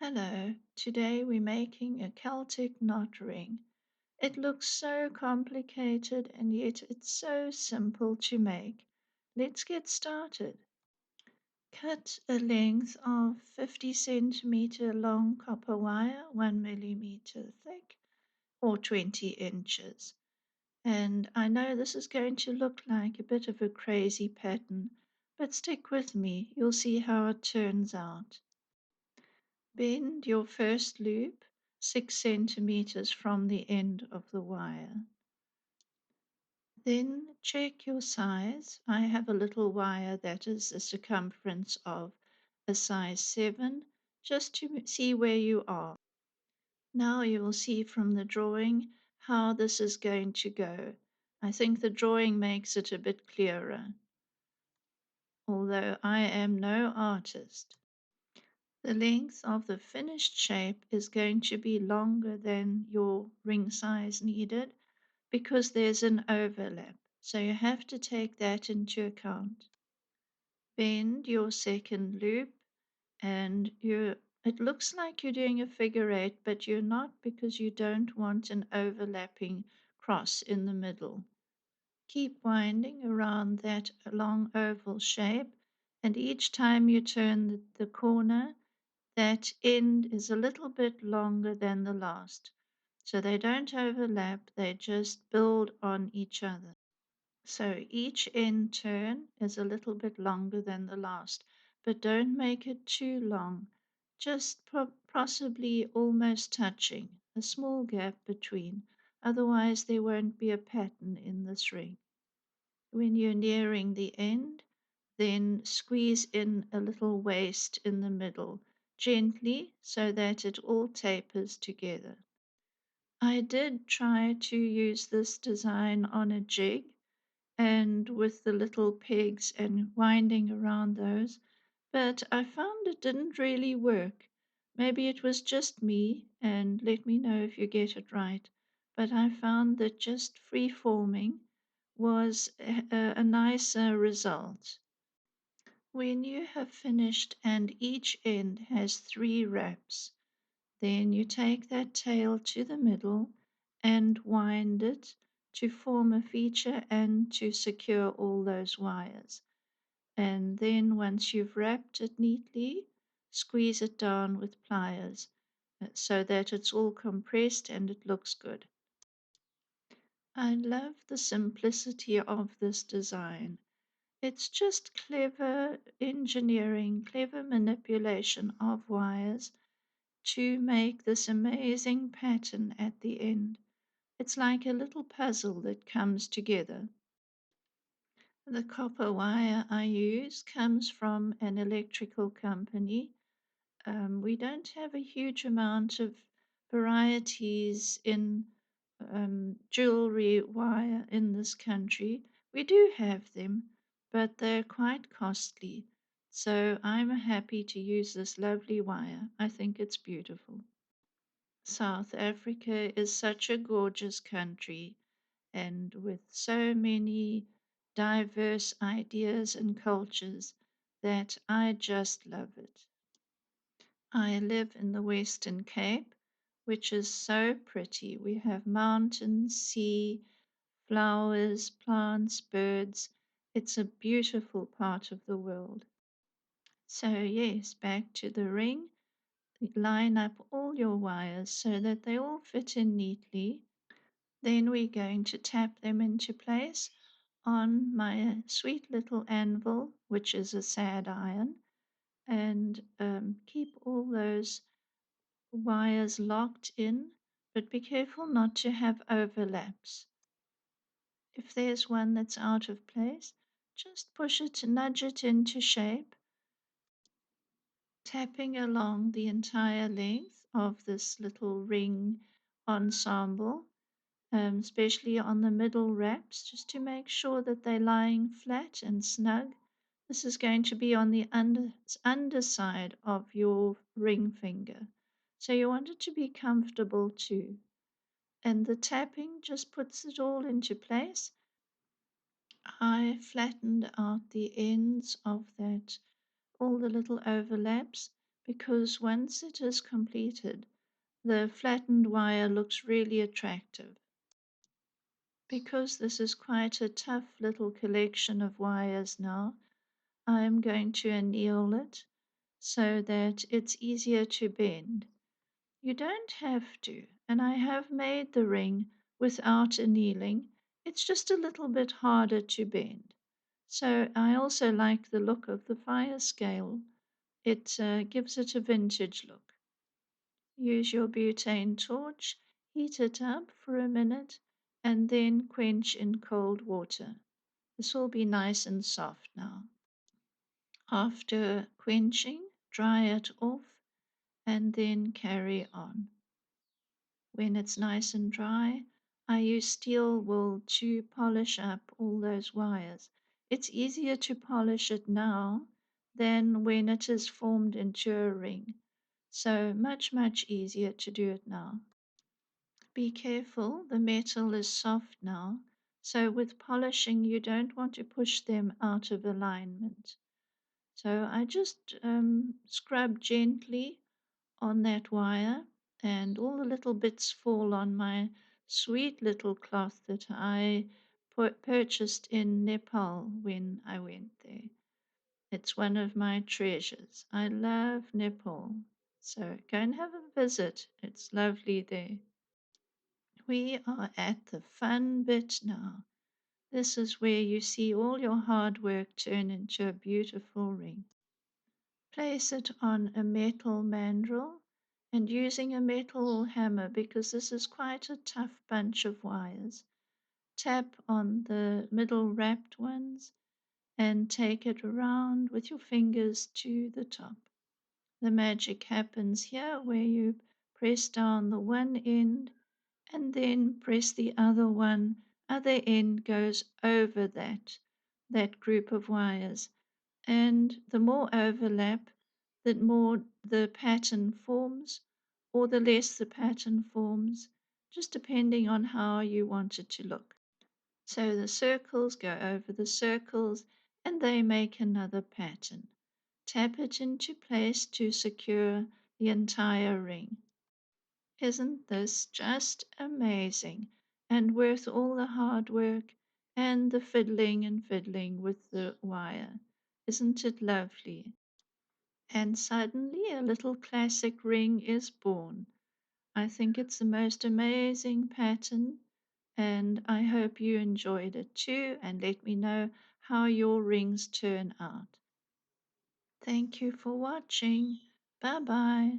Hello, today we're making a Celtic knot ring. It looks so complicated and yet it's so simple to make. Let's get started. Cut a length of 50 centimeter long copper wire, 1 millimeter thick, or 20 inches. And I know this is going to look like a bit of a crazy pattern, but stick with me, you'll see how it turns out. Bend your first loop 6 centimeters from the end of the wire. Then check your size. I have a little wire that is a circumference of a size 7, just to see where you are. Now you will see from the drawing how this is going to go. I think the drawing makes it a bit clearer, although I am no artist. The length of the finished shape is going to be longer than your ring size needed because there's an overlap. So you have to take that into account. Bend your second loop and it looks like you're doing a figure eight, but you're not because you don't want an overlapping cross in the middle. Keep winding around that long oval shape, and each time you turn the corner, that end is a little bit longer than the last. So they don't overlap, they just build on each other. So each end turn is a little bit longer than the last, but don't make it too long, just possibly almost touching, a small gap between. Otherwise, there won't be a pattern in this ring. When you're nearing the end, then squeeze in a little waist in the middle, gently so that it all tapers together. I did try to use this design on a jig and with the little pegs and winding around those, but I found it didn't really work. Maybe it was just me, and let me know if you get it right. But I found that just free forming was a nicer result. When you have finished and each end has 3 wraps, then you take that tail to the middle and wind it to form a feature and to secure all those wires. And then once you've wrapped it neatly, squeeze it down with pliers so that it's all compressed and it looks good. I love the simplicity of this design. It's just clever engineering, clever manipulation of wires to make this amazing pattern at the end. It's like a little puzzle that comes together. The copper wire I use comes from an electrical company. We don't have a huge amount of varieties in jewelry wire in this country. We do have them, but they're quite costly. So I'm happy to use this lovely wire. I think it's beautiful. South Africa is such a gorgeous country and with so many diverse ideas and cultures that I just love it. I live in the Western Cape, which is so pretty. We have mountains, sea, flowers, plants, birds. It's a beautiful part of the world. So, yes, back to the ring. Line up all your wires so that they all fit in neatly. Then we're going to tap them into place on my sweet little anvil, which is a sad iron, and keep all those wires locked in, but be careful not to have overlaps. If there's one that's out of place, just push it, nudge it into shape, tapping along the entire length of this little ring ensemble, especially on the middle wraps, just to make sure that they're lying flat and snug. This is going to be on the underside of your ring finger. So you want it to be comfortable too. And the tapping just puts it all into place. I flattened out the ends of that, all the little overlaps, because once it is completed, the flattened wire looks really attractive. Because this is quite a tough little collection of wires now, I'm going to anneal it so that it's easier to bend. You don't have to, and I have made the ring without annealing. It's just a little bit harder to bend. So I also like the look of the fire scale. It gives it a vintage look. Use your butane torch, heat it up for a minute, and then quench in cold water. This will be nice and soft now. After quenching, dry it off and then carry on. When it's nice and dry, I use steel wool to polish up all those wires. It's easier to polish it now than when it is formed into a ring. So much easier to do it now. Be careful, the metal is soft now, so with polishing you don't want to push them out of alignment. So I just scrub gently on that wire, and all the little bits fall on my sweet little cloth that I purchased in Nepal when I went there. It's one of my treasures. I love Nepal. So go and have a visit. It's lovely there. We are at the fun bit now. This is where you see all your hard work turn into a beautiful ring. Place it on a metal mandrel and using a metal hammer because this is quite a tough bunch of wires. Tap on the middle wrapped ones and take it around with your fingers to the top. The magic happens here where you press down the one end and then press the other end goes over that group of wires. And the more overlap, the more the pattern forms, or the less the pattern forms, just depending on how you want it to look. So the circles go over the circles and they make another pattern. Tap it into place to secure the entire ring. Isn't this just amazing and worth all the hard work and the fiddling with the wire? Isn't it lovely? And suddenly a little classic ring is born. I think it's the most amazing pattern, and I hope you enjoyed it too. And let me know how your rings turn out. Thank you for watching. Bye bye.